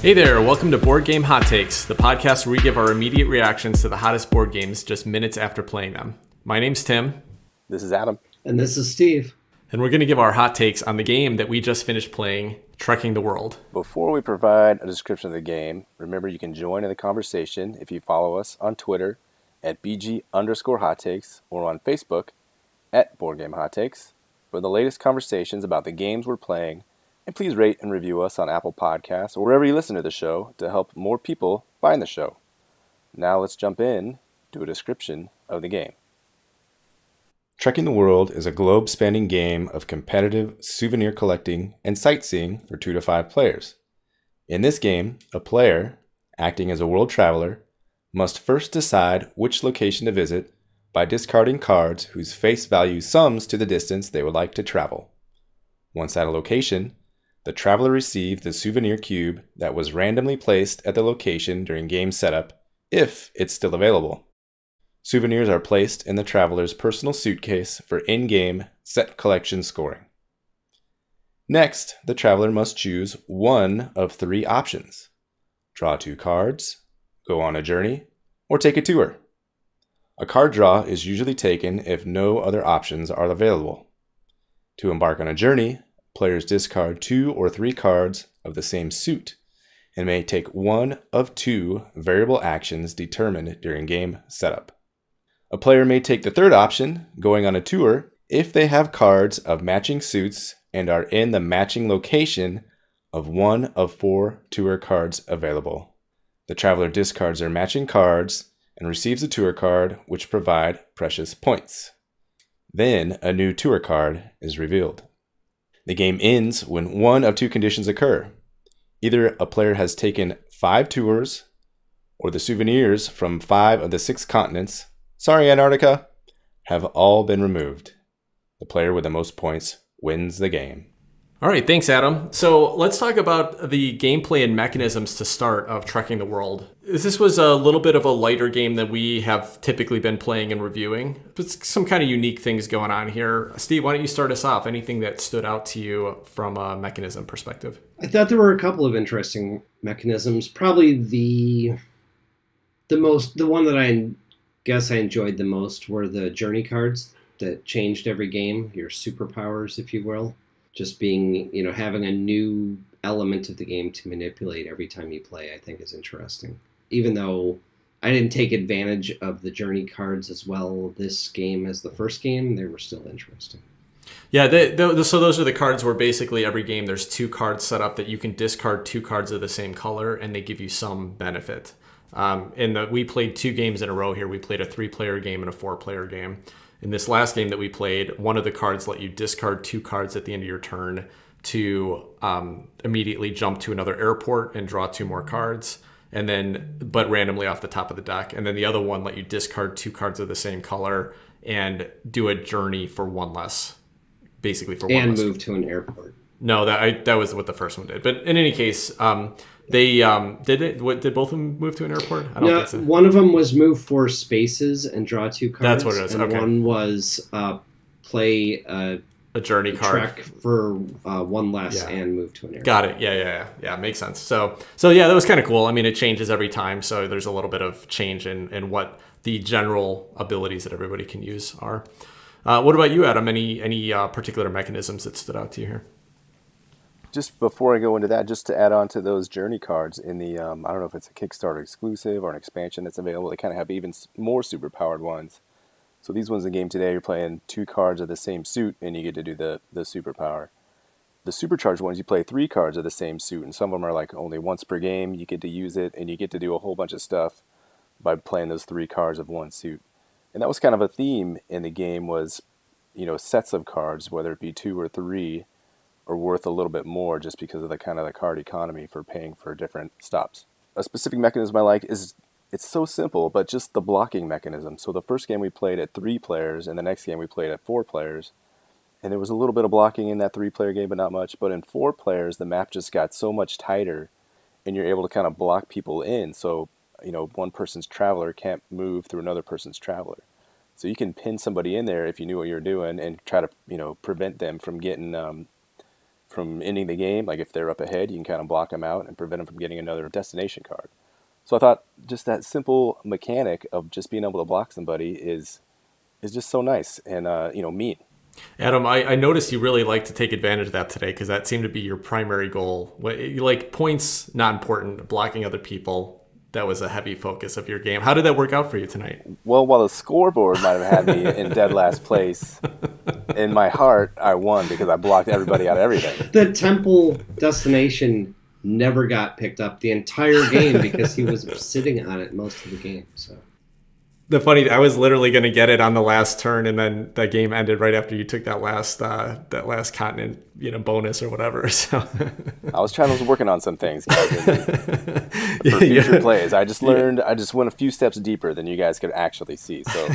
Hey there, welcome to Board Game Hot Takes, the podcast where we give our immediate reactions to the hottest board games just minutes after playing them. My name's Tim. This is Adam. And this is Steve. And we're going to give our hot takes on the game that we just finished playing, Trekking the World. Before we provide a description of the game, remember you can join in the conversation if you follow us on Twitter at BG_hottakes or on Facebook at Board Game Hot Takes for the latest conversations about the games we're playing. And please rate and review us on Apple Podcasts or wherever you listen to the show to help more people find the show. Now let's jump in to a description of the game. Trekking the World is a globe-spanning game of competitive souvenir collecting and sightseeing for 2 to 5 players. In this game, a player, acting as a world traveler, must first decide which location to visit by discarding cards whose face value sums to the distance they would like to travel. Once at a location, the traveler receives the souvenir cube that was randomly placed at the location during game setup, if it's still available. Souvenirs are placed in the traveler's personal suitcase for in-game set collection scoring. Next, the traveler must choose one of 3 options: draw 2 cards, go on a journey, or take a tour. A card draw is usually taken if no other options are available. To embark on a journey, players discard 2 or 3 cards of the same suit and may take one of 2 variable actions determined during game setup. A player may take the third option, going on a tour, if they have cards of matching suits and are in the matching location of one of 4 tour cards available. The traveler discards their matching cards and receives a tour card, which provide precious points. Then a new tour card is revealed. The game ends when one of 2 conditions occur. Either a player has taken 5 tours, or the souvenirs from 5 of the 6 continents, sorry Antarctica, have all been removed. The player with the most points wins the game. All right, thanks, Adam. So let's talk about the gameplay and mechanisms to start of Trekking the World. This was a little bit of a lighter game than we have typically been playing and reviewing. But some kind of unique things going on here. Steve, why don't you start us off? Anything that stood out to you from a mechanism perspective? I thought there were a couple of interesting mechanisms. Probably the one that I guess I enjoyed the most were the journey cards that changed every game, your superpowers, if you will. Just being, having a new element of the game to manipulate every time you play, I think is interesting. Even though I didn't take advantage of the journey cards as well this game as the first game, they were still interesting. Yeah, so those are the cards where basically every game there's 2 cards set up that you can discard 2 cards of the same color and they give you some benefit. We played 2 games in a row here. We played a 3-player game and a 4-player game. In this last game that we played, one of the cards let you discard 2 cards at the end of your turn to immediately jump to another airport and draw 2 more cards, but randomly off the top of the deck. And then the other one let you discard 2 cards of the same color and do a journey for 1 less, basically for 1 less. And move to an airport. No, that was what the first one did. But in any case, they did both of them move to an airport? I don't think so. One of them was move 4 spaces and draw 2 cards. That's what it is. And okay. one was play a journey card trek for 1 less and move to an airport. Got it. Yeah. Makes sense. So yeah, that was kind of cool. I mean, it changes every time, so there's a little bit of change in what the general abilities that everybody can use are. What about you, Adam? Any particular mechanisms that stood out to you here? Just before I go into that, just to add on to those journey cards in the, I don't know if it's a Kickstarter exclusive or an expansion that's available, they kind of have even more superpowered ones. So these ones in the game today, you're playing 2 cards of the same suit and you get to do the superpower. The supercharged ones, you play 3 cards of the same suit, and some of them are like only once per game, you get to use it, and you get to do a whole bunch of stuff by playing those 3 cards of one suit. And that was kind of a theme in the game was, sets of cards, whether it be 2 or 3, are worth a little bit more just because of the kind of the card economy for paying for different stops. A specific mechanism I like is, it's so simple, but just the blocking mechanism. So the first game we played at 3 players, and the next game we played at 4 players, and there was a little bit of blocking in that 3-player game, but not much. But in 4 players, the map just got so much tighter, and you're able to kind of block people in. So, one person's traveler can't move through another person's traveler. So you can pin somebody in there if you knew what you were doing and try to, prevent them from getting from ending the game. Like if they're up ahead, you can kind of block them out and prevent them from getting another destination card. So I thought just that simple mechanic of just being able to block somebody is just so nice and mean. Adam, I noticed you really like to take advantage of that today because that seemed to be your primary goal. Like points, not important. Blocking other people, that was a heavy focus of your game. How did that work out for you tonight? Well, while the scoreboard might have had me in dead last place, in my heart, I won because I blocked everybody out of everything. The temple destination never got picked up the entire game because he was sitting on it most of the game. So. I was literally going to get it on the last turn, and then the game ended right after you took that last continent, bonus or whatever. So I was working on some things, guys, for future plays. I just learned. I just went a few steps deeper than you guys could actually see. So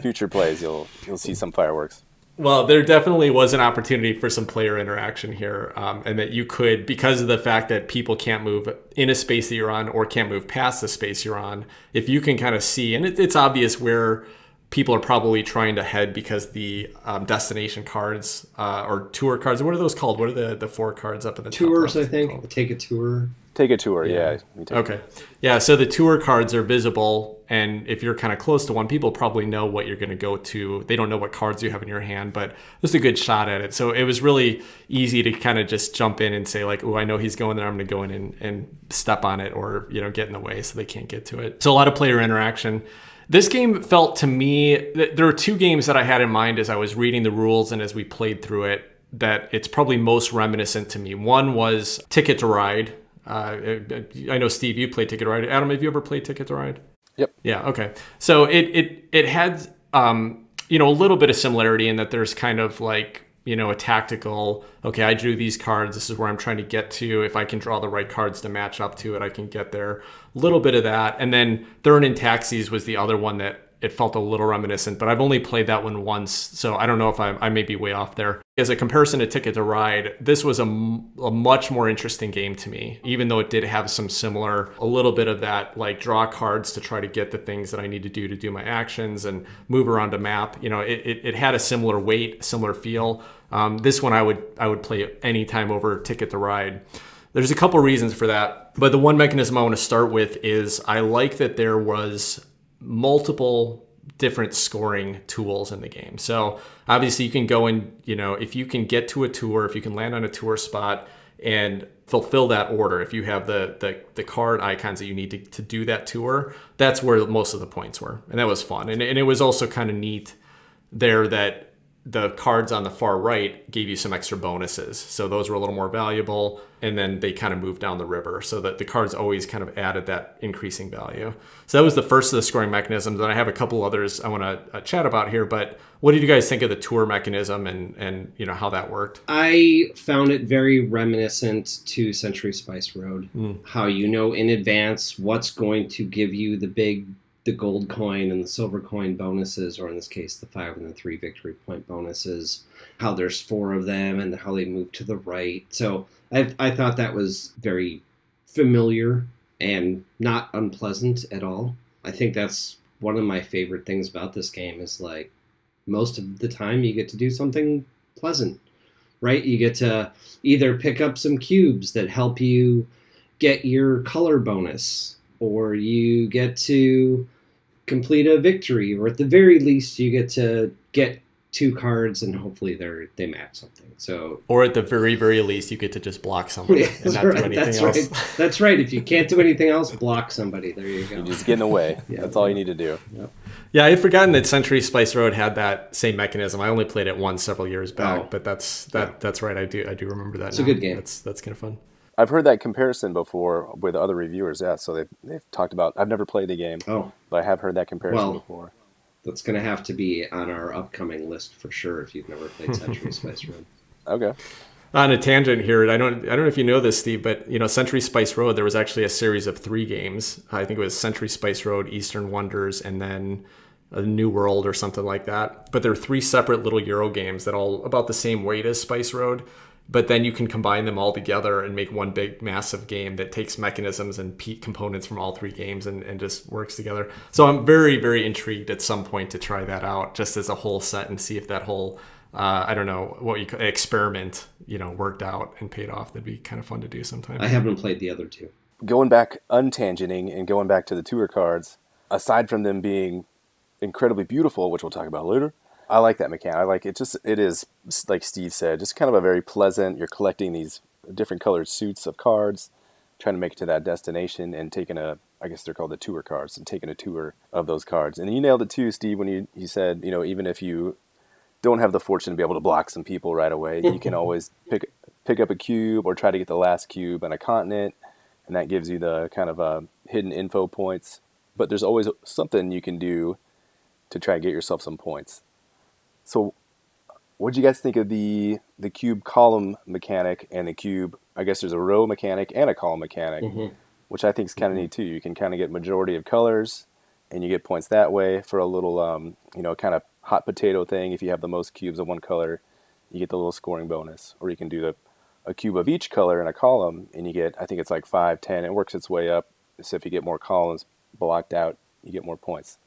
future plays, you'll see some fireworks. Well, there definitely was an opportunity for some player interaction here, and that you could, because of the fact that people can't move in a space that you're on or can't move past the space you're on, if you can kind of see, and it's obvious where people are probably trying to head because the destination cards or tour cards, what are those called? What are the 4 cards up in the tours, top left I think. Called? Take a tour. Take a tour, yeah. Okay. Yeah, so the tour cards are visible, and if you're kind of close to one, people probably know what you're going to go to. They don't know what cards you have in your hand, but just a good shot at it. So it was really easy to kind of just jump in and say like, oh, I know he's going there. I'm going to go in and step on it or, get in the way so they can't get to it. So a lot of player interaction. This game felt to me, there were 2 games that I had in mind as I was reading the rules and as we played through it, that it's probably most reminiscent to me. One was Ticket to Ride. I know, Steve, you played Ticket to Ride. Adam, have you ever played Ticket to Ride? Yep. Yeah, okay. So it had, a little bit of similarity in that there's kind of like, a tactical, okay, I drew these cards. This is where I'm trying to get to. If I can draw the right cards to match up to it, I can get there. A little bit of that. And then Thurn and Taxis was the other one that it felt a little reminiscent, but I've only played that one once, so I don't know if I may be way off there. As a comparison to Ticket to Ride, this was a much more interesting game to me, even though it did have some similar, a little bit of that, like draw cards to try to get the things that I need to do my actions and move around a map. It had a similar weight, similar feel. This one I would play anytime over Ticket to Ride. There's a couple reasons for that, but the one mechanism I want to start with is I like that there was multiple different scoring tools in the game. So obviously you can go and, if you can get to a tour, if you can land on a tour spot and fulfill that order, if you have the card icons that you need to do that tour, that's where most of the points were. And that was fun. And it was also kind of neat there that the cards on the far right gave you some extra bonuses. So those were a little more valuable, and then they kind of moved down the river so that the cards always kind of added that increasing value. So that was the first of the scoring mechanisms, and I have a couple others I want to chat about here, but what did you guys think of the tour mechanism and how that worked? I found it very reminiscent to Century Spice Road. How in advance what's going to give you the gold coin and the silver coin bonuses, or in this case, the 5 and the 3 victory point bonuses, how there's 4 of them and how they move to the right. So I thought that was very familiar and not unpleasant at all. I think that's one of my favorite things about this game is like most of the time you get to do something pleasant, right? You get to either pick up some cubes that help you get your color bonus, or you get to complete a victory, or at the very least you get to get 2 cards and hopefully they match something. So, or at the very, very least you get to just block somebody and not do anything else. That's right. If you can't do anything else, block somebody. There you go. You just get in the way. That's all you need to do. Yep. Yeah, I had forgotten that Century Spice Road had that same mechanism. I only played it once several years back, but that's right. I do remember that. It's a good game. That's kind of fun. I've heard that comparison before with other reviewers, so they've talked about, I've never played the game, but I have heard that comparison before. That's going to have to be on our upcoming list for sure if you've never played Century Spice Road. Okay. On a tangent here, I don't know if you know this, Steve, but Century Spice Road, there was actually a series of 3 games. I think it was Century Spice Road, Eastern Wonders, and then a New World or something like that. But there are 3 separate little Euro games that all about the same weight as Spice Road. But then you can combine them all together and make one big, massive game that takes mechanisms and components from all 3 games and just works together. So I'm very, very intrigued at some point to try that out just as a whole set and see if that whole I don't know what you call experiment, worked out and paid off. That'd be kind of fun to do sometime. I haven't played the other two. Going back, untangenting and going back to the tour cards, aside from them being incredibly beautiful, which we'll talk about later, I like that mechanic. I like it. It is, like Steve said, just kind of a very pleasant, you're collecting these different colored suits of cards, trying to make it to that destination and taking I guess they're called the tour cards, and taking a tour of those cards. And you nailed it too, Steve, when you said, even if you don't have the fortune to be able to block some people right away, you can always pick up a cube or try to get the last cube on a continent, and that gives you the kind of hidden info points. But there's always something you can do to try and get yourself some points. So what do you guys think of the cube column mechanic and the cube, I guess there's a row mechanic and a column mechanic, which I think is kind of neat too. You can kind of get majority of colors, and you get points that way for a little, kind of hot potato thing. If you have the most cubes of one color, you get the little scoring bonus. Or you can do a cube of each color in a column, and you get, I think it's like 5, 10. It works its way up. So if you get more columns blocked out, you get more points.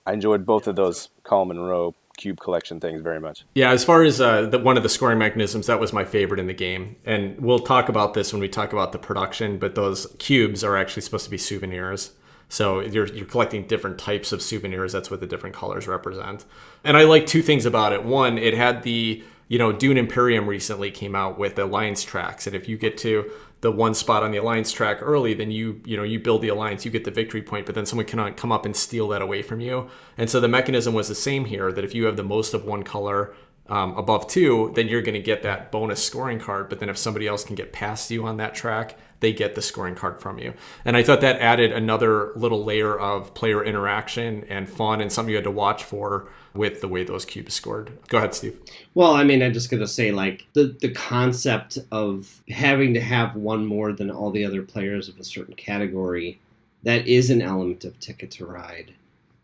I enjoyed both of those column and row cube collection things very much. Yeah, as far as one of the scoring mechanisms, that was my favorite in the game. And we'll talk about this when we talk about the production, but those cubes are actually supposed to be souvenirs. So you're collecting different types of souvenirs. That's what the different colors represent. And I like two things about it. One, it had the, Dune Imperium recently came out with alliance tracks. And if you get to the one spot on the alliance track early, then you build the alliance, you get the victory point, but then someone can come up and steal that away from you. And so the mechanism was the same here, that if you have the most of one color above 2, then you're going to get that bonus scoring card. But then if somebody else can get past you on that track, they get the scoring card from you. And I thought that added another little layer of player interaction and fun, and something you had to watch for with the way those cubes scored. Go ahead, Steve. Well, I'm just going to say, the concept of having to have one more than all the other players of a certain category, that is an element of Ticket to Ride.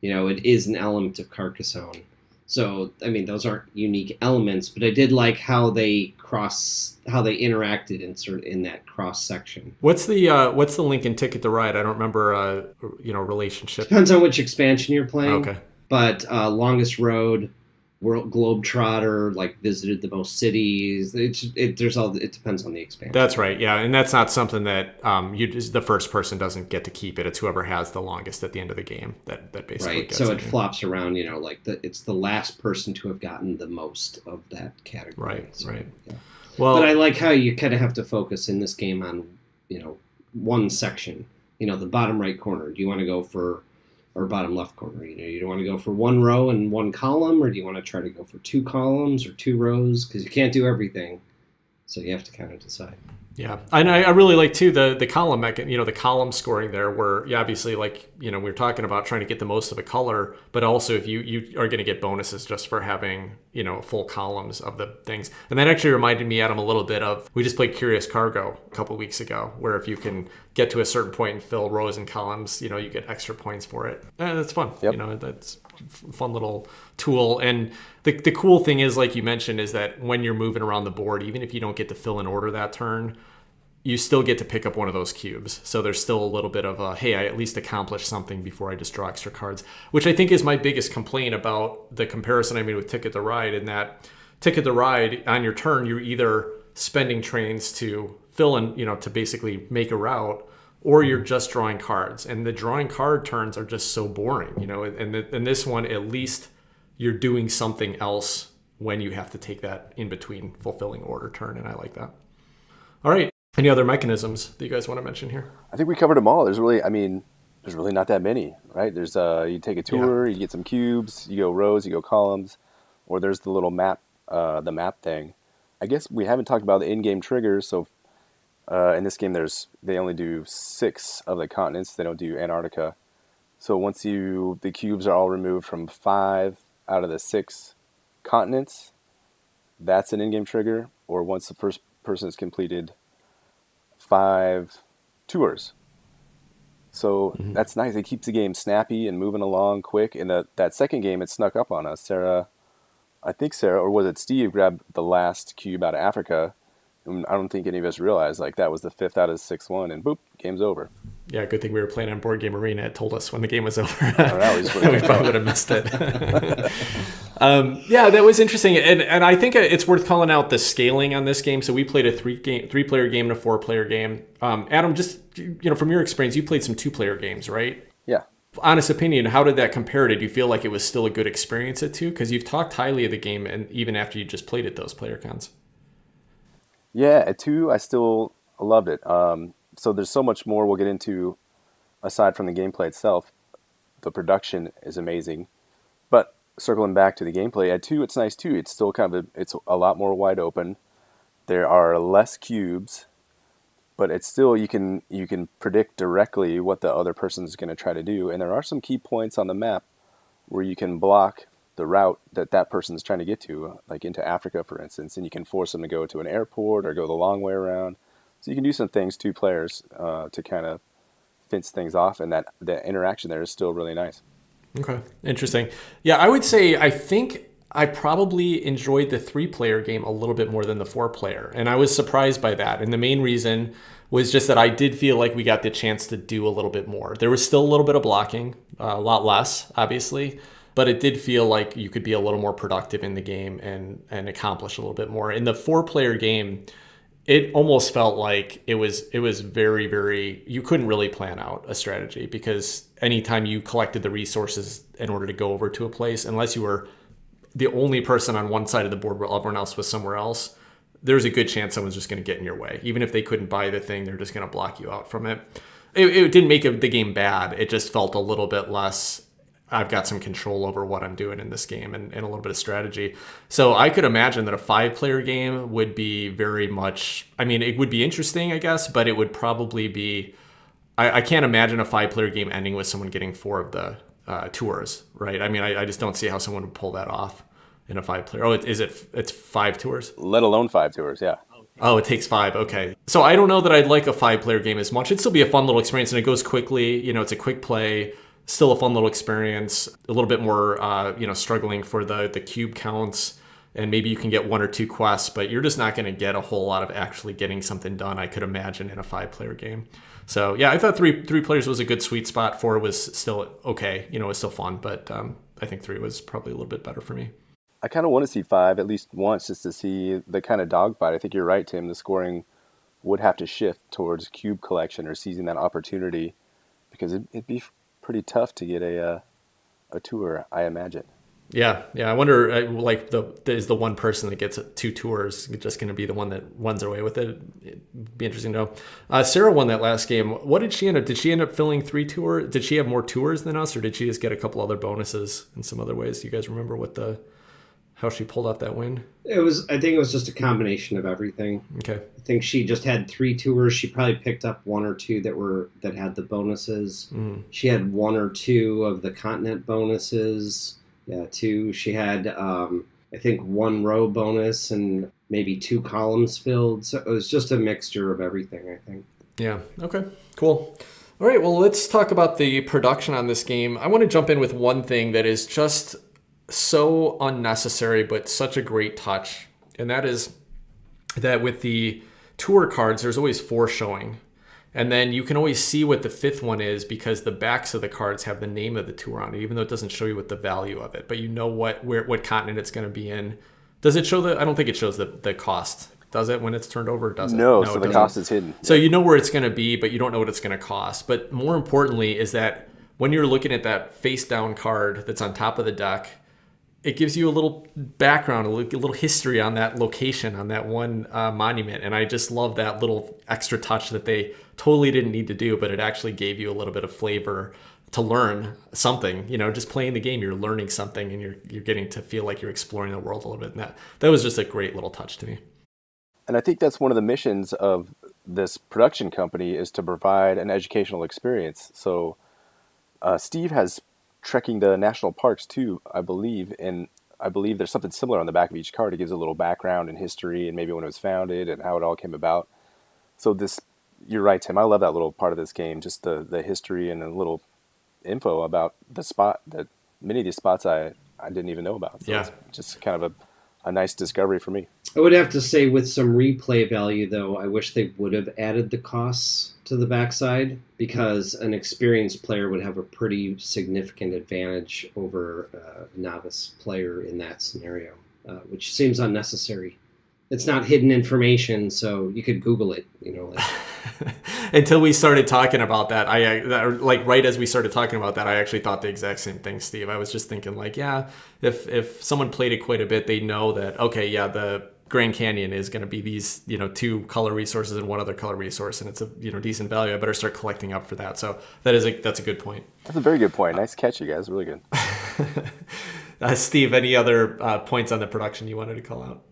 It is an element of Carcassonne. So, those aren't unique elements, but I did like how they interacted in that cross section. What's the link in Ticket to Ride? I don't remember relationship. Depends on which expansion you're playing. Okay. But Longest Road, World Globetrotter, visited the most cities. It depends on the expansion. That's right, yeah, and that's not something that the first person doesn't get to keep it. It's whoever has the longest at the end of the game that basically right. gets So it flops around. It's the last person to have gotten the most of that category. Right, so, right. Yeah. Well, but I like how you kind of have to focus in this game on one section. The bottom right corner. Do you want to go for or bottom left corner? You don't want to go for one row and one column, or do you want to try to go for 2 columns or 2 rows? Because you can't do everything, so you have to kind of decide. Yeah, and I really like too the column the column scoring there, where obviously we were talking about trying to get the most of a color, but also if you are going to get bonuses just for having full columns of the things. And that actually reminded me, Adam, a little bit of, we just played Curious Cargo a couple weeks ago, where if you can get to a certain point and fill rows and columns, you get extra points for it. That's fun. Yep. That's a fun little tool. And the cool thing is, like you mentioned, is that when you're moving around the board, even if you don't get to fill an order that turn, you still get to pick up one of those cubes. So there's still a little bit of a, hey, I at least accomplished something before I just draw extra cards, which I think is my biggest complaint about the comparison I made with Ticket to Ride, in that Ticket to Ride, on your turn, you're either spending trains to fill in, to basically make a route, or you're just drawing cards. And the drawing card turns are just so boring, and in this one, at least you're doing something else when you have to take that in between fulfilling order turn, and I like that. All right. Any other mechanisms that you guys want to mention here? I think we covered them all. There's really not that many, right? There's you take a tour, you get some cubes, you go rows, you go columns, or there's the little map, the map thing. I guess we haven't talked about the in-game triggers. So in this game, they only do 6 of the continents. They don't do Antarctica. So once the cubes are all removed from 5 out of the 6 continents, that's an in-game trigger. Or once the first person has completed 5 tours. So that's nice. It keeps the game snappy and moving along quick. In that second game, it snuck up on us. I think Sarah, or was it Steve, grabbed the last cube out of Africa. And I don't think any of us realized that was the 5th out of the 6th one, and boop, game's over. Yeah, good thing we were playing on Board Game Arena. It told us when the game was over. All right, we probably would have missed it. Yeah, that was interesting, and I think it's worth calling out the scaling on this game. So we played a three-player game and a four-player game. Adam, just from your experience, you played some two-player games, right? Yeah. Honest opinion, how did that compare? Did you feel like it was still a good experience at two? Because you've talked highly of the game, and even after you just played it, those player cons. Yeah, at two, I still loved it. So there's so much more we'll get into aside from the gameplay itself. The production is amazing. But circling back to the gameplay, at two, it's nice too. It's still it's a lot more wide open. There are less cubes, but it's still, you can predict directly what the other person's going to try to do. And there are some key points on the map where you can block the route that person's trying to get to, like into Africa, for instance, and you can force them to go to an airport or go the long way around. So you can do some things, two players, to kind of fence things off, and that the interaction there is still really nice. Okay, interesting. Yeah, I would say I think I probably enjoyed the three-player game a little bit more than the four-player, and I was surprised by that. And the main reason was just that I did feel like we got the chance to do a little bit more. There was still a little bit of blocking, a lot less, obviously, but it did feel like you could be a little more productive in the game and accomplish a little bit more. In the four-player game, it almost felt like it was very, very, you couldn't really plan out a strategy, because anytime you collected the resources in order to go over to a place, unless you were the only person on one side of the board while everyone else was somewhere else, there's a good chance someone's just going to get in your way. Even if they couldn't buy the thing, they're just going to block you out from it. It didn't make the game bad. It just felt a little bit less, I've got some control over what I'm doing in this game, and a little bit of strategy. So I could imagine that a five-player game would be very much, I mean, it would be interesting, I guess, but it would probably be, I can't imagine a five-player game ending with someone getting four of the tours, right? I mean, I just don't see how someone would pull that off in a five-player. Oh, it's five tours? Let alone five tours, yeah. Oh, it takes five. Okay. So I don't know that I'd like a five-player game as much. It'd still be a fun little experience, and it goes quickly. It's a quick play. Still a fun little experience, a little bit more, struggling for the cube counts, and maybe you can get one or two quests, but you're just not going to get a whole lot of actually getting something done, I could imagine, in a five-player game. So yeah, I thought three players was a good sweet spot. Four was still okay, it was still fun, but I think three was probably a little bit better for me. I kind of want to see five at least once, just to see the kind of dogfight. I think you're right, Tim. The scoring would have to shift towards cube collection or seizing that opportunity, because it'd be pretty tough to get a tour, I imagine. Yeah. I wonder, is the one person that gets two tours just going to be the one that runs away with it? It'd be interesting to know. Sarah won that last game. What did she end up? Did she end up filling three tours? Did she have more tours than us, or did she just get a couple other bonuses in some other ways? Do you guys remember how she pulled off that win? I think it was just a combination of everything. Okay. I think she just had three tours. She probably picked up one or two that had the bonuses. She had one or two of the continent bonuses. Yeah, two. She had I think one row bonus and maybe two columns filled. So it was just a mixture of everything, I think. Yeah. Okay. Cool. All right. Well, let's talk about the production on this game. I want to jump in with one thing that is just so unnecessary, but such a great touch. And that is that with the tour cards, there's always four showing. And then you can always see what the fifth one is, because the backs of the cards have the name of the tour on it, even though it doesn't show you what the value of it. But you know what continent it's going to be in. Does it show I don't think it shows the cost. Does it when it's turned over? Does it? No, so the cost is hidden. So you know where it's going to be, but you don't know what it's going to cost. But more importantly is that when you're looking at that face down card that's on top of the deck, it gives you a little background, a little history on that location, on that one monument. And I just love that little extra touch that they totally didn't need to do, but it actually gave you a little bit of flavor to learn something. Just playing the game, you're learning something, and you're getting to feel like you're exploring the world a little bit. And that was just a great little touch to me. And I think that's one of the missions of this production company, is to provide an educational experience. So Steve has trekking the national parks too, I believe, and I believe there's something similar on the back of each card. It gives a little background and history, and maybe when it was founded and how it all came about. So you're right, Tim. I love that little part of this game, just the history and a little info about the spot, that many of these spots I didn't even know about. So yeah, it's just kind of a nice discovery for me. I would have to say, with some replay value, though, I wish they would have added the costs to the backside, because an experienced player would have a pretty significant advantage over a novice player in that scenario, which seems unnecessary. It's not hidden information, so you could Google it, Until we started talking about that, right as we started talking about that, I actually thought the exact same thing, Steve. I was just thinking, like, yeah, if someone played it quite a bit, they know that, okay, yeah, the Grand Canyon is going to be these, 2 color resources and 1 other color resource, and it's a decent value. I better start collecting up for that. So that's a good point. That's a very good point. Nice catch, you guys. Really good. Steve, any other points on the production you wanted to call out?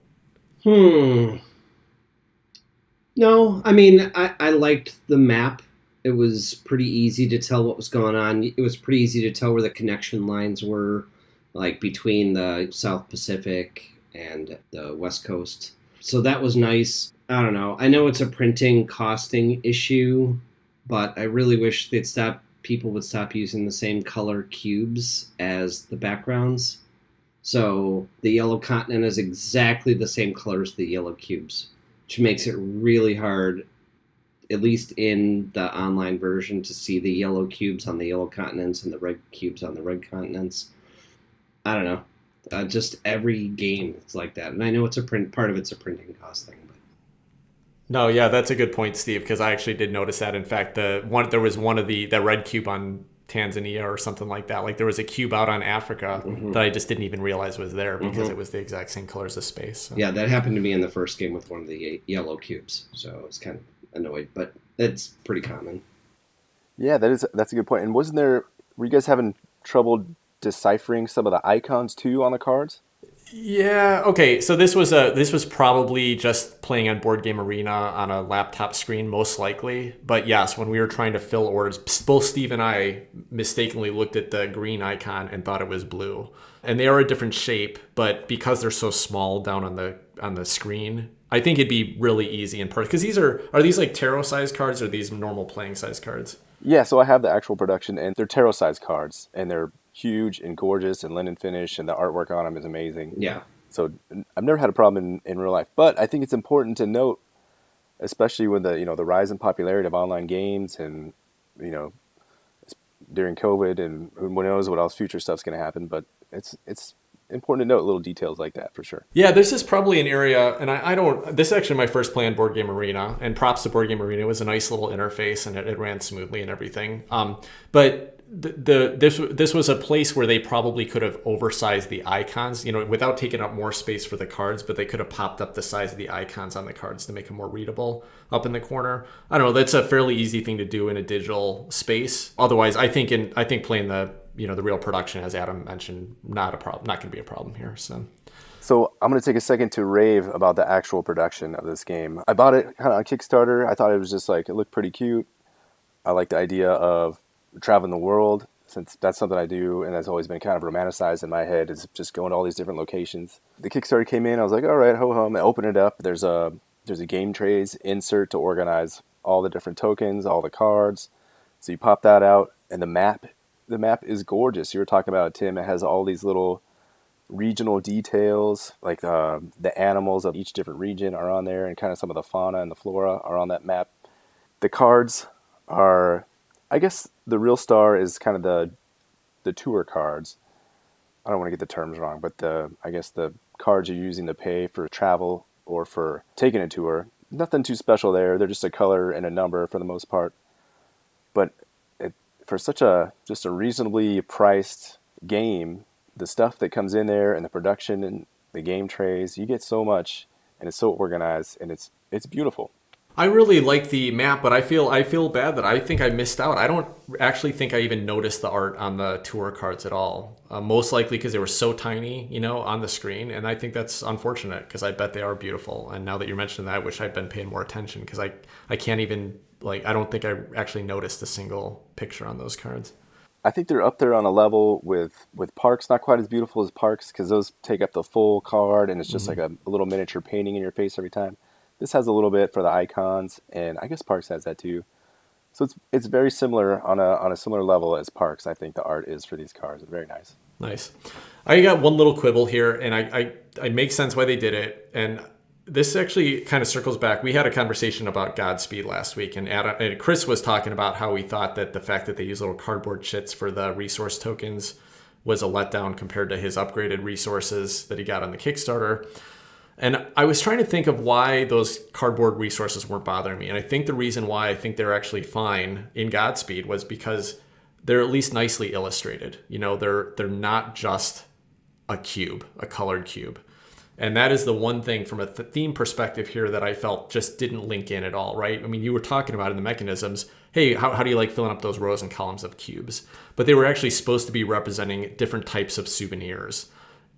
No, I mean, I liked the map. It was pretty easy to tell what was going on. It was pretty easy to tell where the connection lines were, like between the South Pacific and the West Coast. So that was nice. I don't know. I know it's a printing costing issue, but I really wish people would stop using the same color cubes as the backgrounds. So the yellow continent is exactly the same color as the yellow cubes, which makes it really hard, at least in the online version, to see the yellow cubes on the yellow continents and the red cubes on the red continents. I don't know. Just every game it's like that, and I know it's part of it's a printing cost thing. But no, yeah, that's a good point, Steve, because I actually did notice that. In fact, there was one of the red cube on Tanzania or something like that. Like there was a cube out on Africa that I just didn't even realize was there because it was the exact same colors of space. So. Yeah, that happened to me in the first game with one of the yellow cubes, so I was kind of annoyed, but it's pretty common. Yeah, that's a good point. And were you guys having trouble deciphering some of the icons too on the cards? Yeah. Okay. So this was probably just playing on Board Game Arena on a laptop screen, most likely. But yes, when we were trying to fill orders, both Steve and I mistakenly looked at the green icon and thought it was blue. And they are a different shape, but because they're so small down on the screen, I think it'd be really easy in person. Because are these like tarot size cards or are these normal playing size cards? Yeah. So I have the actual production, and they're tarot size cards, and they're huge and gorgeous and linen finish, and the artwork on them is amazing. Yeah. So I've never had a problem in real life, but I think it's important to note, especially with the the rise in popularity of online games, and during COVID, and who knows what else future stuff's going to happen. But it's important to note little details like that for sure. Yeah, this is probably an area, and this is actually my first play on Board Game Arena, and props to Board Game Arena. It was a nice little interface, and it ran smoothly and everything. But this was a place where they probably could have oversized the icons, without taking up more space for the cards, but they could have popped up the size of the icons on the cards to make them more readable up in the corner. I don't know. That's a fairly easy thing to do in a digital space. Otherwise, I think playing the real production, as Adam mentioned, not going to be a problem here. So I'm going to take a second to rave about the actual production of this game. I bought it kind of on Kickstarter. I thought it was just it looked pretty cute. I like the idea of traveling the world, since that's something I do, and that's always been kind of romanticized in my head, is just going to all these different locations. The Kickstarter came in, I was like, all right, ho hum. I open it up. There's a game trays insert to organize all the different tokens, all the cards. So you pop that out, and the map is gorgeous. You were talking about it, Tim. It has all these little regional details, like the animals of each different region are on there, and kind of some of the fauna and the flora are on that map. The cards are, I guess the real star is kind of the tour cards. I don't want to get the terms wrong, but I guess the cards you're using to pay for travel or for taking a tour. Nothing too special there. They're just a color and a number for the most part. But for such just a reasonably priced game, the stuff that comes in there and the production and the game trays, you get so much, and it's so organized, and it's beautiful. I really like the map, but I feel bad that I think I missed out. I don't actually think I even noticed the art on the tour cards at all. Most likely because they were so tiny, on the screen, and I think that's unfortunate because I bet they are beautiful. And now that you're mentioning that, I wish I'd been paying more attention because I can't even I don't think I actually noticed a single picture on those cards. I think they're up there on a level with Parks. Not quite as beautiful as Parks because those take up the full card, and it's just like a little miniature painting in your face every time. This has a little bit for the icons, and I guess Parks has that too. So it's very similar on a similar level as Parks. I think the art is for these cards. It's very nice. Nice. I got one little quibble here, and I make sense why they did it. And this actually kind of circles back. We had a conversation about Godspeed last week, and Chris was talking about how he thought that the fact that they use little cardboard chits for the resource tokens was a letdown compared to his upgraded resources that he got on the Kickstarter. And I was trying to think of why those cardboard resources weren't bothering me. And I think the reason why I think they're actually fine in Godspeed was because they're at least nicely illustrated. You know, they're not just a cube, a colored cube. And that is the one thing from a theme perspective here that I felt just didn't link in at all, right? I mean, you were talking about in the mechanisms, hey, how do you like filling up those rows and columns of cubes? But they were actually supposed to be representing different types of souvenirs.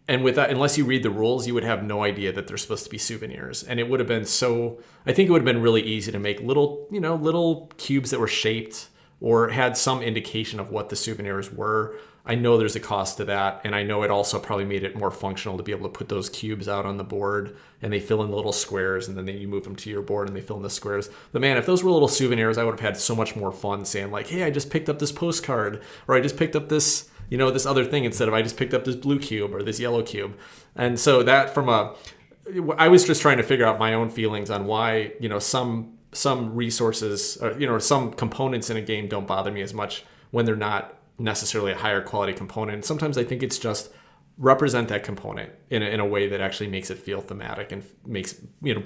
And with that, unless you read the rules, you would have no idea that they're supposed to be souvenirs. And it would have been I think it would have been really easy to make little cubes that were shaped or had some indication of what the souvenirs were. I know there's a cost to that, and I know it also probably made it more functional to be able to put those cubes out on the board, and they fill in little squares, and then you move them to your board, and they fill in the squares. But man, if those were little souvenirs, I would have had so much more fun saying like, hey, I just picked up this postcard, or I just picked up this, this other thing instead of I just picked up this blue cube or this yellow cube. And so that I was just trying to figure out my own feelings on why, some resources, some components in a game don't bother me as much when they're not necessarily a higher quality component. Sometimes I think it's just represent that component in a way that actually makes it feel thematic and makes,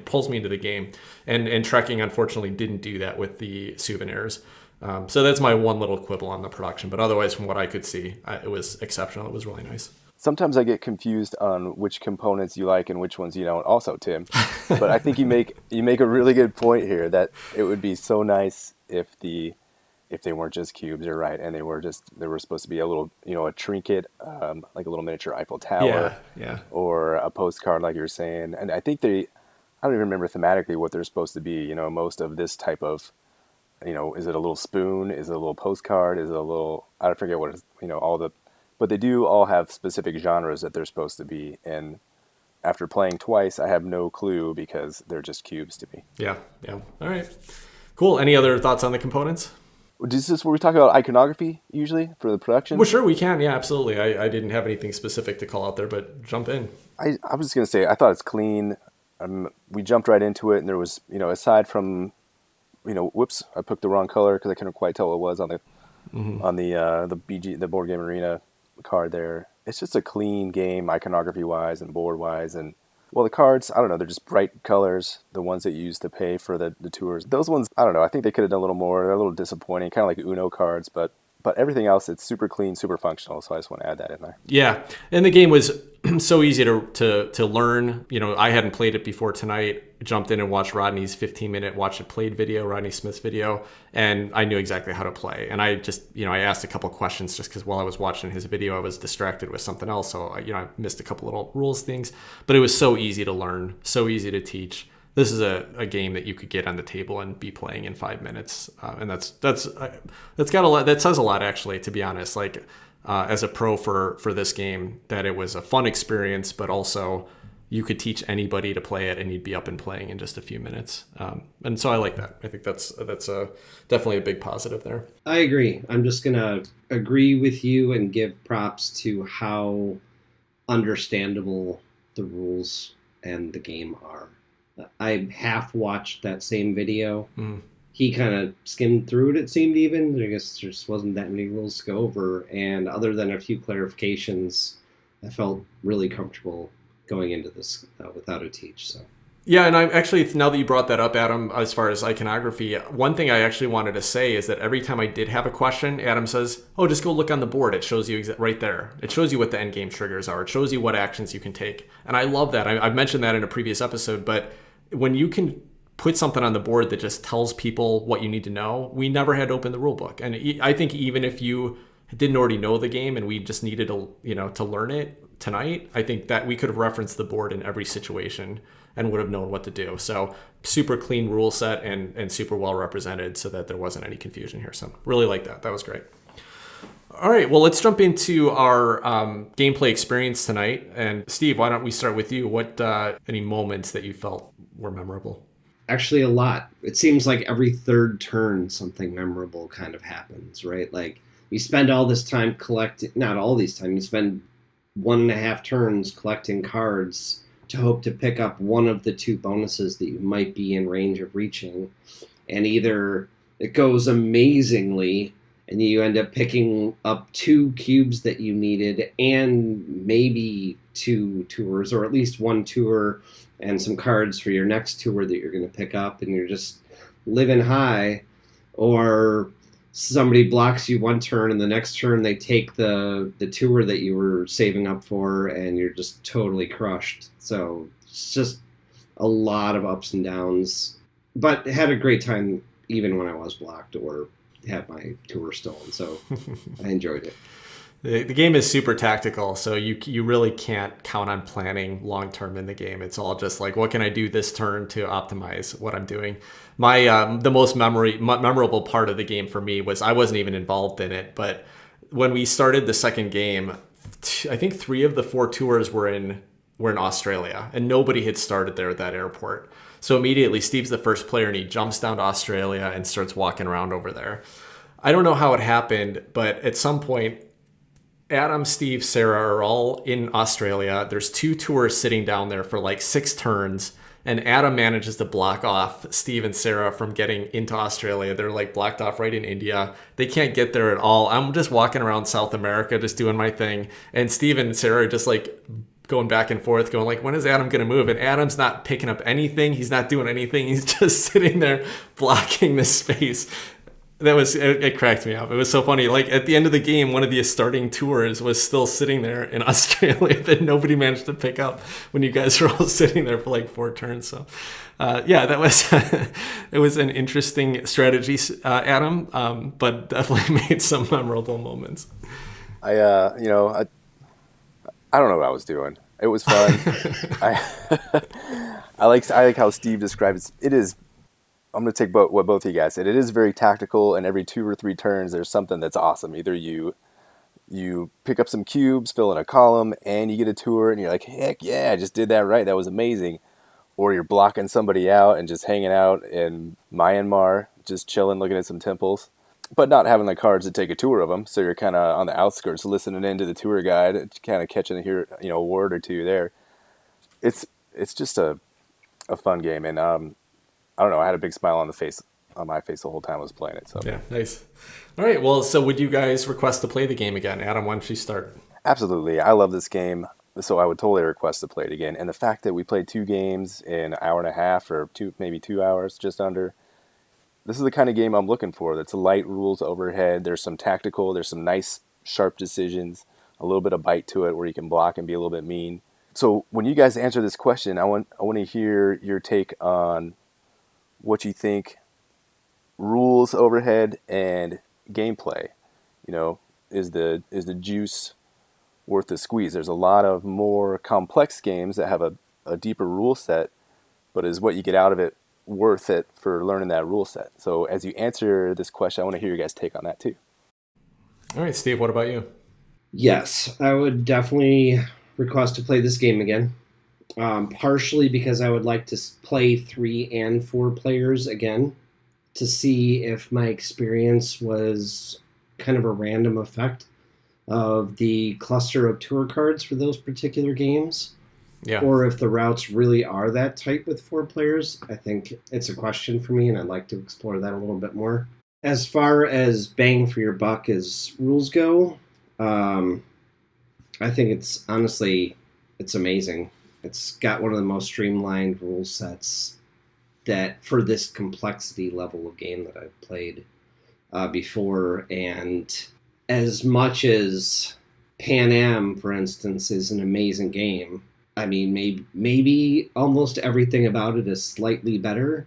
pulls me into the game. And Trekking, unfortunately, didn't do that with the souvenirs. So that's my one little quibble on the production. But otherwise, from what I could see, it was exceptional. It was really nice. Sometimes I get confused on which components you like and which ones you don't also, Tim. But I think you make a really good point here that it would be so nice if they weren't just cubes, you're right, and they were supposed to be a little, a trinket, like a little miniature Eiffel Tower, or a postcard, like you're saying. And I think I don't even remember thematically what they're supposed to be. Most of this type of, is it a little spoon? Is it a little postcard? Is it a little, I forget what it is, but they do all have specific genres that they're supposed to be. And after playing twice, I have no clue because they're just cubes to me. Yeah. All right. Cool. Any other thoughts on the components? Is this where we talk about iconography usually for the production? Well, sure, we can. Yeah, absolutely. I didn't have anything specific to call out there, but jump in. I was just going to say, I thought it's clean. We jumped right into it, and there was, aside from, whoops, I picked the wrong color because I couldn't quite tell what it was on the Board Game Arena card there. It's just a clean game iconography-wise and board-wise, and well, the cards, I don't know, they're just bright colors, the ones that you use to pay for the tours. Those ones, I don't know, I think they could have done a little more. They're a little disappointing, kind of like Uno cards, but everything else, it's super clean, super functional, so I just want to add that in there. Yeah, and the game was so easy to learn. I hadn't played it before tonight. Jumped in and watched Rodney's 15-minute watch it played video, Rodney Smith's video, and I knew exactly how to play. And I just, I asked a couple questions just because while I was watching his video, I was distracted with something else. So, I missed a couple little rules things, but it was so easy to learn, so easy to teach. This is a game that you could get on the table and be playing in 5 minutes. And that's got a lot, that says a lot actually, to be honest, like as a pro for this game, that it was a fun experience, but also you could teach anybody to play it and you'd be up and playing in just a few minutes. And so I like that. I think that's definitely a big positive there. I agree. I'm just going to agree with you and give props to how understandable the rules and the game are. I half watched that same video. He kind of skimmed through it seemed even. I guess there just wasn't that many rules to go over. And other than a few clarifications, I felt really comfortable going into this without a teach. So yeah, and I'm actually, now that you brought that up, Adam, as far as iconography, one thing I actually wanted to say is that every time I did have a question, Adam says, oh, just go look on the board. It shows you right there. It shows you what the end game triggers are. It shows you what actions you can take. And I love that. I've mentioned that in a previous episode, but when you can put something on the board that just tells people what you need to know, we never had to open the rule book. And I think even if you didn't already know the game and we just needed to learn it tonight, I think that we could have referenced the board in every situation and would have known what to do. So super clean rule set and super well represented so that there wasn't any confusion here. So really like that. That was great. All right, well, let's jump into our gameplay experience tonight. And Steve, why don't we start with you? What any moments that you felt were memorable? Actually, a lot. It seems like every third turn something memorable kind of happens, right? Like you spend all this time collecting, not all these time, you spend 1.5 turns collecting cards to hope to pick up one of the 2 bonuses that you might be in range of reaching. And either it goes amazingly and you end up picking up 2 cubes that you needed and maybe 2 tours, or at least 1 tour and some cards for your next tour that you're going to pick up, and you're just living high. Or somebody blocks you 1 turn and the next turn they take the tour that you were saving up for, and you're just totally crushed. So it's just a lot of ups and downs, but had a great time even when I was blocked or had my tour stolen. So I enjoyed it. The game is super tactical, so you really can't count on planning long term in the game. It's all just like, what can I do this turn to optimize what I'm doing? My the most memorable part of the game for me was, I wasn't even involved in it, but when we started the second game, I think 3 of the 4 tours were in Australia, and nobody had started there at that airport. So immediately Steve's the first player and he jumps down to Australia and starts walking around over there. I don't know how it happened, but at some point, Adam, Steve, Sarah are all in Australia. There's 2 tours sitting down there for like 6 turns. And Adam manages to block off Steve and Sarah from getting into Australia. They're like blocked off right in India. They can't get there at all. I'm just walking around South America, just doing my thing. And Steve and Sarah are just like going back and forth, going like, when is Adam going to move? And Adam's not picking up anything. He's not doing anything. He's just sitting there blocking this space. It cracked me up. It was so funny. Like at the end of the game, one of the starting tours was still sitting there in Australia that nobody managed to pick up when you guys were all sitting there for like 4 turns. So yeah, that was it was an interesting strategy, Adam, but definitely made some memorable moments. I don't know what I was doing. It was fun. I like how Steve described it. It is. I'm going to take what both of you guys said. It is very tactical, and every 2 or 3 turns, there's something that's awesome. Either you pick up some cubes, fill in a column, and you get a tour, and you're like, heck yeah, I just did that right. That was amazing. Or you're blocking somebody out and just hanging out in Myanmar, just chilling, looking at some temples, but not having the cards to take a tour of them. So you're kind of on the outskirts, listening into the tour guide, kind of catching a word or 2 there. It's just a fun game, and I don't know. I had a big smile on my face the whole time I was playing it. So yeah, nice. All right. Well, so would you guys request to play the game again? Adam, why don't you start? Absolutely. I love this game, so I would totally request to play it again. And the fact that we played 2 games in an hour and a half, or maybe 2 hours, just under. This is the kind of game I'm looking for. That's light rules overhead. There's some tactical. There's some nice, sharp decisions. A little bit of bite to it, where you can block and be a little bit mean. So when you guys answer this question, I want to hear your take on what you think rules overhead and gameplay. Is the juice worth the squeeze? There's a lot of more complex games that have a deeper rule set, but is what you get out of it worth it for learning that rule set? So as you answer this question, I want to hear your guys' take on that too. All right, Steve, what about you? Yes, I would definitely request to play this game again. Partially because I would like to play 3 and 4 players again to see if my experience was kind of a random effect of the cluster of tour cards for those particular games. Yeah. Or if the routes really are that tight with 4 players. I think it's a question for me, and I'd like to explore that a little bit more. As far as bang for your buck as rules go, I think it's amazing. It's got one of the most streamlined rule sets that for this complexity level of game that I've played before. And as much as Pan Am, for instance, is an amazing game, I mean, maybe almost everything about it is slightly better.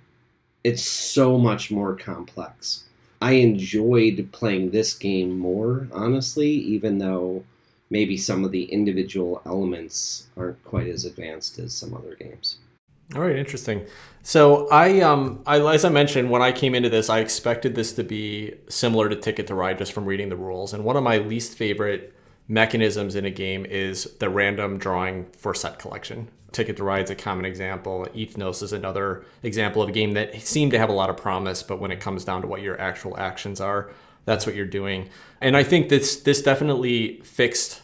It's so much more complex. I enjoyed playing this game more, honestly, even though maybe some of the individual elements aren't quite as advanced as some other games. All right, interesting. So I as I mentioned, when I came into this, I expected this to be similar to Ticket to Ride just from reading the rules. And one of my least favorite mechanisms in a game is the random drawing for set collection. Ticket to Ride is a common example. Ethnos is another example of a game that seemed to have a lot of promise, but when it comes down to what your actual actions are, that's what you're doing. And I think this definitely fixed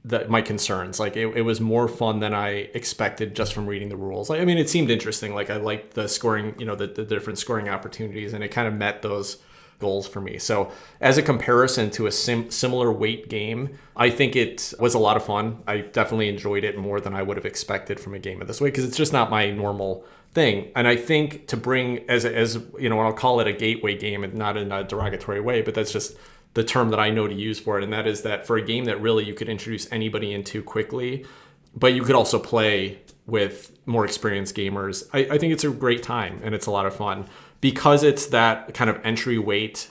my concerns. Like it was more fun than I expected just from reading the rules. Like, I mean, it seemed interesting. Like I liked the scoring, the different scoring opportunities, and it kind of met those goals for me. So as a comparison to a similar weight game, I think it was a lot of fun. I definitely enjoyed it more than I would have expected from a game of this way, because it's just not my normal thing. And I think to bring as I'll call it a gateway game, and not in a derogatory way, but that's just the term that I know to use for it. And that is that for a game that really you could introduce anybody into quickly, but you could also play with more experienced gamers, I think it's a great time and it's a lot of fun. Because it's that kind of entry weight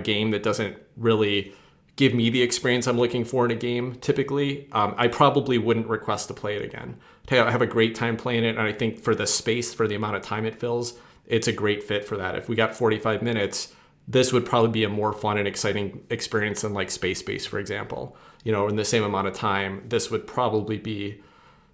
game that doesn't really give me the experience I'm looking for in a game typically, I probably wouldn't request to play it again. I have a great time playing it, and I think for the space, for the amount of time it fills, it's a great fit for that. If we got 45 minutes, this would probably be a more fun and exciting experience than like Space Base, for example. In the same amount of time, this would probably be,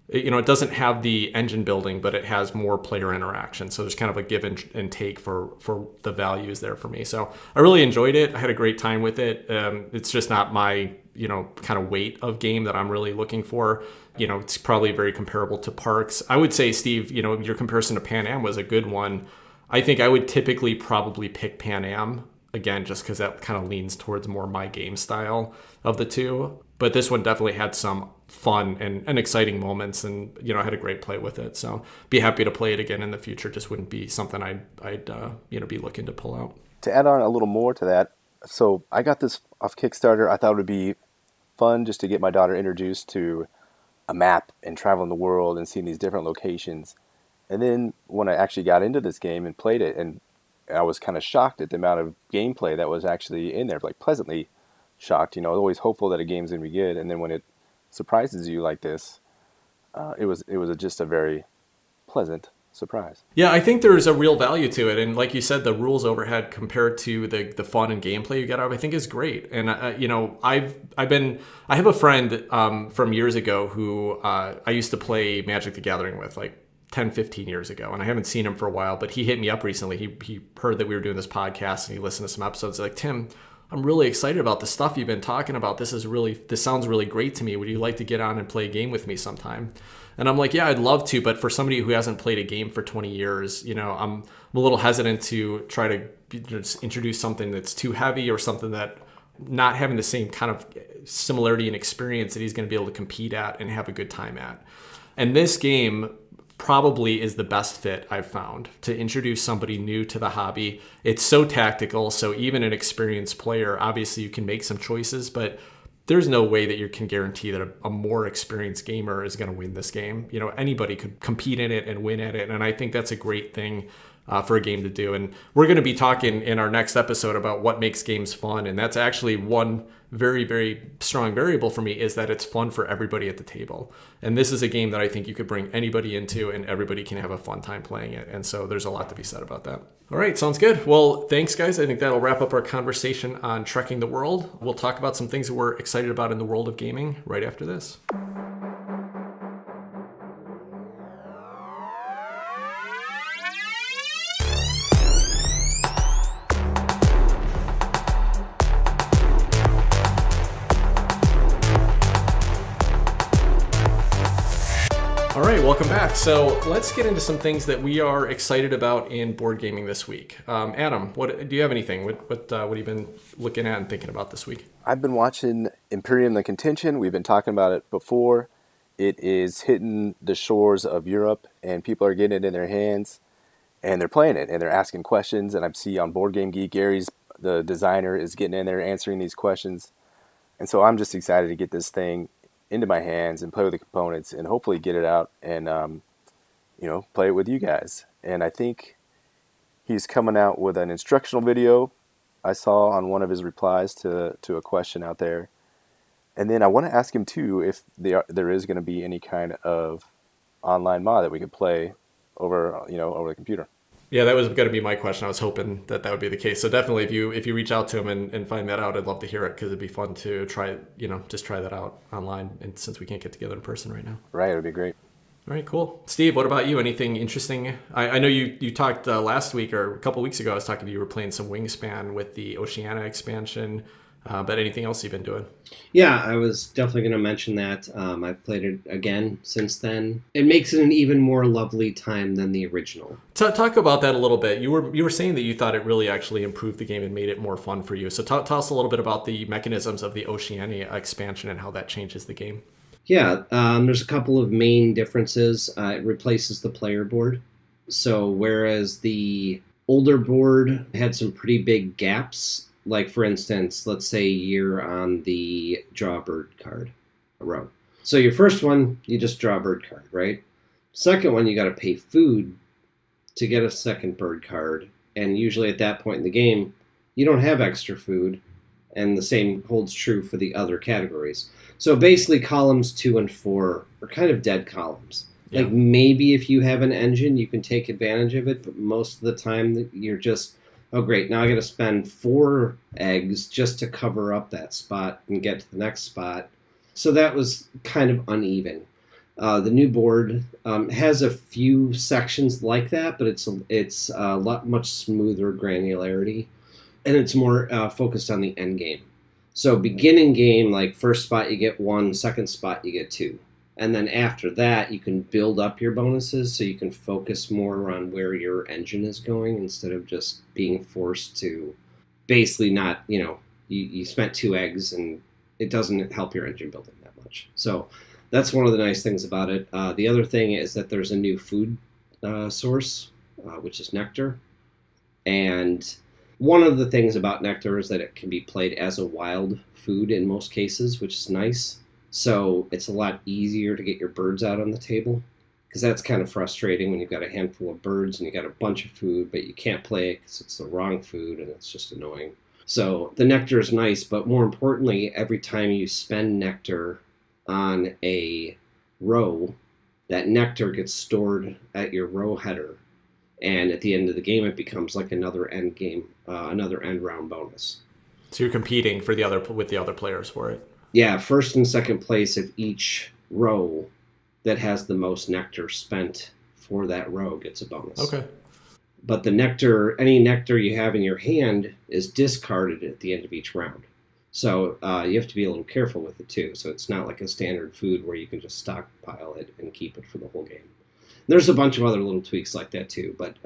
it doesn't have the engine building, but it has more player interaction. So there's kind of a give and take for the values there for me. So I really enjoyed it. I had a great time with it. It's just not my, kind of weight of game that I'm really looking for. It's probably very comparable to Parks. I would say, Steve, your comparison to Pan Am was a good one. I think I would typically probably pick Pan Am, again, just because that kind of leans towards more my game style of the two. But this one definitely had some fun and exciting moments, and I had a great play with it. So be happy to play it again in the future. Just wouldn't be something I'd be looking to pull out. To add on a little more to that, so I got this off Kickstarter. I thought it would be fun just to get my daughter introduced to a map and traveling the world and seeing these different locations. And then when I actually got into this game and played it, and I was kind of shocked at the amount of gameplay that was actually in there, like pleasantly shocked. Always hopeful that a game's going to be good, and then when it surprises you like this, it was just a very pleasant surprise. Yeah, I think there's a real value to it, and like you said, the rules overhead compared to the fun and gameplay you get out of it, I think is great. And I have a friend from years ago who I used to play Magic the Gathering with, like 10, 15 years ago, and I haven't seen him for a while, but he hit me up recently. He heard that we were doing this podcast, and he listened to some episodes. Like, Tim, I'm really excited about the stuff you've been talking about. This sounds really great to me. Would you like to get on and play a game with me sometime? And I'm like, yeah, I'd love to, but for somebody who hasn't played a game for 20 years, I'm a little hesitant to try to just introduce something that's too heavy or something that not having the same kind of similarity and experience that he's going to be able to compete at and have a good time at. And this game probably is the best fit I've found to introduce somebody new to the hobby. It's so tactical, so even an experienced player, obviously you can make some choices, but there's no way that you can guarantee that a more experienced gamer is going to win this game. Anybody could compete in it and win at it, and I think that's a great thing for a game to do. And we're going to be talking in our next episode about what makes games fun, and that's actually one very, very strong variable for me, is that it's fun for everybody at the table. And this is a game that I think you could bring anybody into and everybody can have a fun time playing it. And so there's a lot to be said about that. All right, sounds good. Well, thanks, guys. I think that'll wrap up our conversation on Trekking the World. We'll talk about some things that we're excited about in the world of gaming right after this. All right, welcome back. So let's get into some things that we are excited about in board gaming this week. Adam, what do you have anything? What have you been looking at and thinking about this week? I've been watching Imperium, the Contention. We've been talking about it before. It is hitting the shores of Europe, and people are getting it in their hands, and they're playing it, and they're asking questions. And I see on Board Game Geek, Gary's, the designer, is getting in there answering these questions. And so I'm just excited to get this thing into my hands and play with the components and hopefully get it out and play it with you guys. And I think he's coming out with an instructional video I saw on one of his replies to a question out there. And then I want to ask him too if there is going to be any kind of online mod that we could play over the computer. Yeah, that was going to be my question. I was hoping that would be the case. So definitely, if you reach out to him and find that out, I'd love to hear it, because it'd be fun to try that out online. And since we can't get together in person right now, right, it would be great. All right, cool. Steve, what about you? Anything interesting? I know you talked last week or a couple weeks ago. I was talking to you. You were playing some Wingspan with the Oceania expansion. But anything else you've been doing? Yeah, I was definitely going to mention that. I've played it again since then. It makes it an even more lovely time than the original. Talk about that a little bit. You were saying that you thought it really actually improved the game and made it more fun for you. So tell us a little bit about the mechanisms of the Oceania expansion and how that changes the game. Yeah, there's a couple of main differences. It replaces the player board. So whereas the older board had some pretty big gaps, like for instance, let's say you're on the draw a bird card row. So your first one, you just draw a bird card, right? Second one, you got to pay food to get a second bird card. And usually at that point in the game, you don't have extra food. And the same holds true for the other categories. So basically columns 2 and 4 are kind of dead columns. Yeah. Like maybe if you have an engine, you can take advantage of it, but most of the time you're just, oh great, now I got to spend 4 eggs just to cover up that spot and get to the next spot. So that was kind of uneven. The new board has a few sections like that, but it's a lot much smoother granularity, and it's more focused on the end game. So beginning game, like first spot you get 1, second spot you get 2. And then after that, you can build up your bonuses so you can focus more on where your engine is going instead of just being forced to basically not, you spent 2 eggs and it doesn't help your engine building that much. So that's one of the nice things about it. The other thing is that there's a new food source, which is nectar. And one of the things about nectar is that it can be played as a wild food in most cases, which is nice. So it's a lot easier to get your birds out on the table, because that's kind of frustrating when you've got a handful of birds and you got a bunch of food, but you can't play it because it's the wrong food and it's just annoying. So the nectar is nice, but more importantly, every time you spend nectar on a row, that nectar gets stored at your row header. And at the end of the game, it becomes like another end game, another end round bonus. So you're competing with the other players for it. Yeah, first and second place of each row that has the most nectar spent for that row gets a bonus. Okay. But the nectar, any nectar you have in your hand is discarded at the end of each round. So you have to be a little careful with it too. So it's not like a standard food where you can just stockpile it and keep it for the whole game. There's a bunch of other little tweaks like that too, but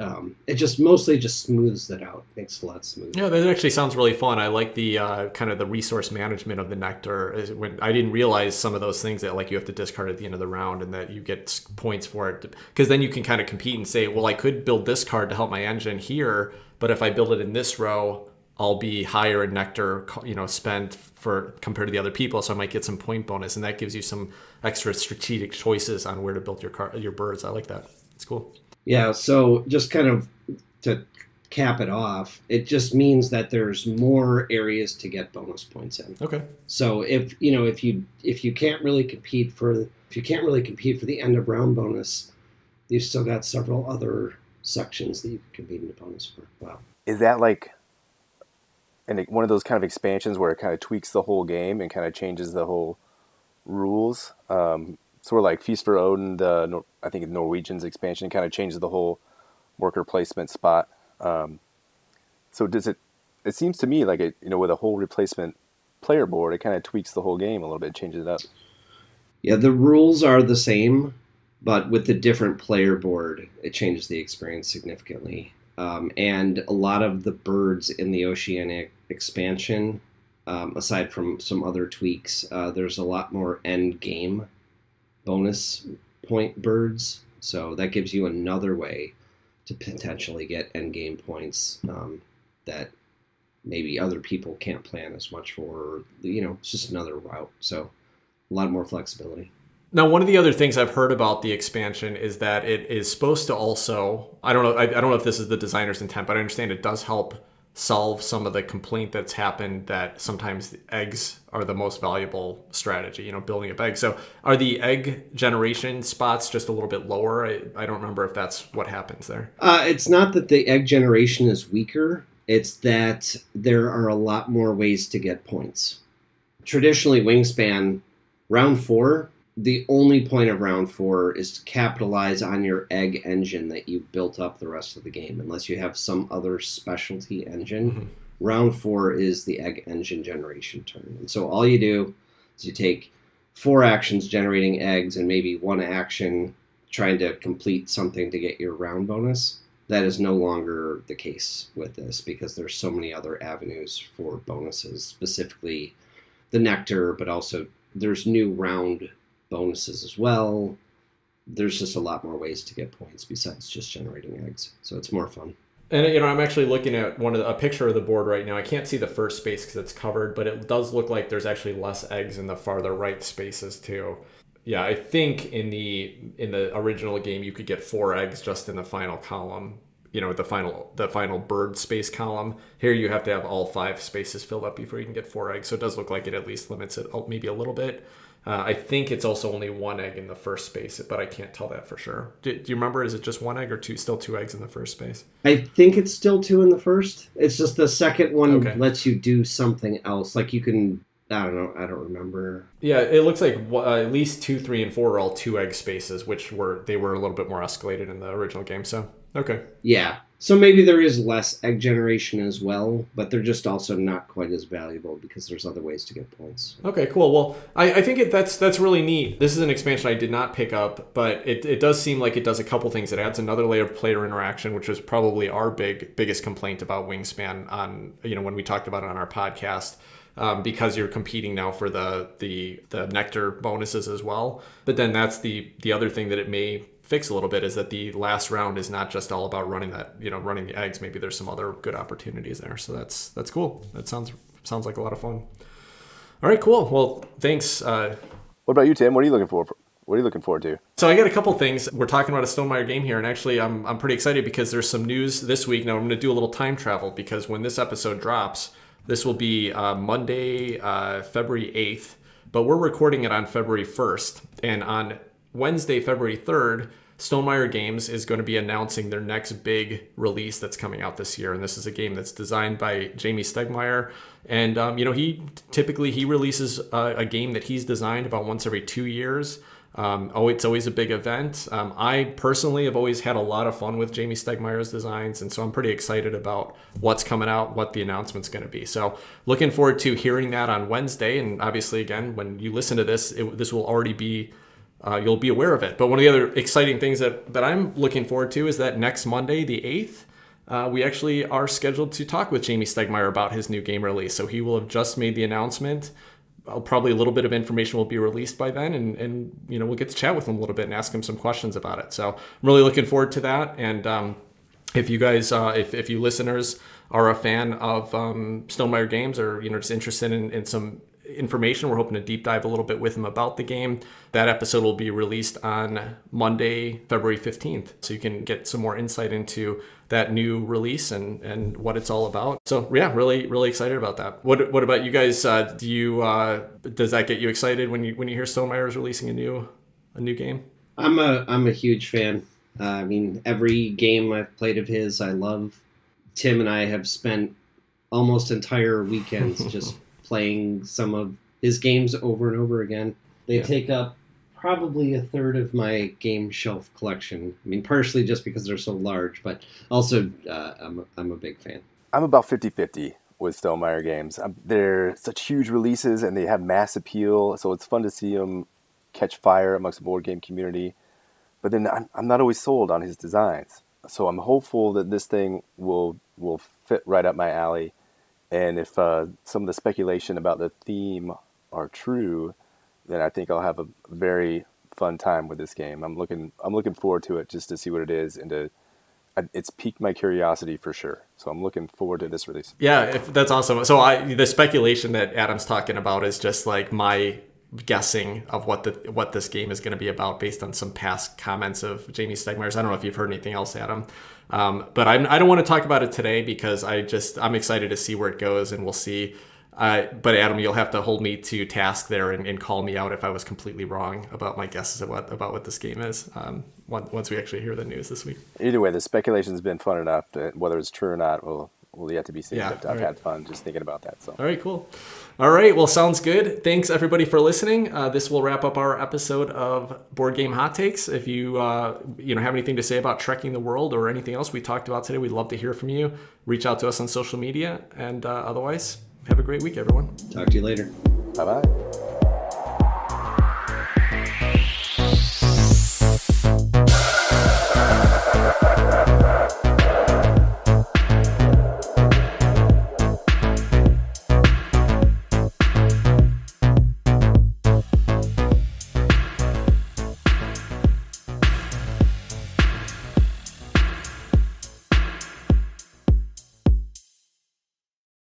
it just mostly just smooths that out, makes it a lot smoother. Yeah, that actually sounds really fun. I like the kind of the resource management of the nectar. When I didn't realize some of those things that like you have to discard at the end of the round and that you get points for it, because then you can kind of compete and say, well, I could build this card to help my engine here, but if I build it in this row, I'll be higher in nectar, spent for compared to the other people, so I might get some point bonus, and that gives you some extra strategic choices on where to build your birds. I like that. It's cool. Yeah. So just kind of to cap it off, it just means that there's more areas to get bonus points in. Okay. So if you can't really compete for the end of round bonus, you've still got several other sections that you can compete in the bonus for. Wow. Is that like one of those kind of expansions where it kind of tweaks the whole game and kind of changes the whole rules? Sort of like Feast for Odin, I think Norwegian's expansion kind of changes the whole worker placement spot. So does it seems to me like with a whole replacement player board, it kind of tweaks the whole game a little bit, changes it up. Yeah, the rules are the same, but with the different player board, it changes the experience significantly. And a lot of the birds in the Oceanic expansion, aside from some other tweaks, there's a lot more end game bonus point birds. So that gives you another way to potentially get end game points that maybe other people can't plan as much for. Or, it's just another route. So a lot more flexibility. Now, one of the other things I've heard about the expansion is that it is supposed to also, I don't know if this is the designer's intent, but I understand it does help solve some of the complaint that's happened that sometimes the eggs are the most valuable strategy, building up eggs. So are the egg generation spots just a little bit lower? I don't remember if that's what happens there. It's not that the egg generation is weaker. It's that there are a lot more ways to get points. Traditionally, Wingspan, round 4, the only point of round 4 is to capitalize on your egg engine that you built up the rest of the game, unless you have some other specialty engine. Round 4 is the egg engine generation turn. And so all you do is you take 4 actions generating eggs and maybe 1 action trying to complete something to get your round bonus. That is no longer the case with this because there's so many other avenues for bonuses, specifically the nectar, but also there's new round bonuses as well. There's just a lot more ways to get points besides just generating eggs. So it's more fun. And I'm actually looking at a picture of the board right now. I can't see the first space because it's covered, but it does look like there's actually less eggs in the farther right spaces too. Yeah, I think in the original game you could get 4 eggs just in the final column. The final bird space column. Here you have to have all 5 spaces filled up before you can get 4 eggs. So it does look like it at least limits it maybe a little bit. I think it's also only 1 egg in the first space, but I can't tell that for sure. Do you remember? Is it just 1 egg or still 2 eggs in the first space? I think it's still 2 in the first. It's just the second one lets you do something else. Like you can, I don't know, I don't remember. Yeah, it looks like at least 2, 3, and 4 are all 2 egg spaces, which were a little bit more escalated in the original game. So okay. Yeah. So maybe there is less egg generation as well, but they're just also not quite as valuable because there's other ways to get points. Okay, cool. Well, I think that's really neat. This is an expansion I did not pick up, but it does seem like it does a couple things. It adds another layer of player interaction, which is probably our biggest complaint about Wingspan on when we talked about it on our podcast. Because you're competing now for the nectar bonuses as well. But then that's the other thing that it may fix a little bit is that the last round is not just all about running the eggs. Maybe there's some other good opportunities there. So that's cool. That sounds like a lot of fun. All right, cool. Well, thanks. What about you, Tim? What are you looking for? What are you looking forward to? So I got a couple things. We're talking about a Stonemaier game here, and actually I'm pretty excited because there's some news this week. Now I'm going to do a little time travel because when this episode drops, this will be Monday, February 8th, but we're recording it on February 1st. And on Wednesday, February 3rd, Stonemaier Games is going to be announcing their next big release that's coming out this year. And this is a game that's designed by Jamie Stegmaier. And, he releases a game that he's designed about once every 2 years. It's always a big event. I personally have always had a lot of fun with Jamie Stegmaier's designs, and so I'm pretty excited about what's coming out, what the announcement's going to be. So looking forward to hearing that on Wednesday, and obviously, again, when you listen to this, this will already be, you'll be aware of it. But one of the other exciting things that I'm looking forward to is that next Monday, the 8th, we actually are scheduled to talk with Jamie Stegmaier about his new game release. So he will have just made the announcement. Probably a little bit of information will be released by then, and we'll get to chat with him a little bit and ask him some questions about it. So I'm really looking forward to that. And if you guys, if you listeners are a fan of Stonemaier Games or just interested in some information, we're hoping to deep dive a little bit with him about the game. That episode will be released on Monday, February 15th, so you can get some more insight into that new release and what it's all about. So yeah, really excited about that. What about you guys? Does that get you excited when you hear Stonemaier is releasing a new game? I'm a huge fan. I mean, every game I've played of his, I love. Tim and I have spent almost entire weekends just playing some of his games over and over again. They take up probably a third of my game shelf collection. I mean, partially just because they're so large, but also I'm a big fan. I'm about 50-50 with Stonemaier Games. They're such huge releases and they have mass appeal, so it's fun to see them catch fire amongst the board game community. But then I'm not always sold on his designs. So I'm hopeful that this thing will fit right up my alley. And if some of the speculation about the theme are true, then I think I'll have a very fun time with this game. I'm looking forward to it just to see what it is, and it's piqued my curiosity for sure. So I'm looking forward to this release. Yeah, that's awesome. So the speculation that Adam's talking about is just like my guessing of what this game is going to be about based on some past comments of Jamie Stegmaier's. I don't know if you've heard anything else, Adam. But I don't want to talk about it today because I'm excited to see where it goes, and we'll see. But Adam, you'll have to hold me to task there and call me out if I was completely wrong about my guesses about what this game is once we actually hear the news this week. Either way, the speculation's been fun enough that whether it's true or not, we'll we'll yet to be seen. Yeah, But I've had fun just thinking about that. So. All right, cool. All right, well, sounds good. Thanks everybody for listening. This will wrap up our episode of Board Game Hot Takes. If you have anything to say about trekking the world or anything else we talked about today, we'd love to hear from you. Reach out to us on social media, and otherwise, have a great week, everyone. Talk to you later. Bye-bye.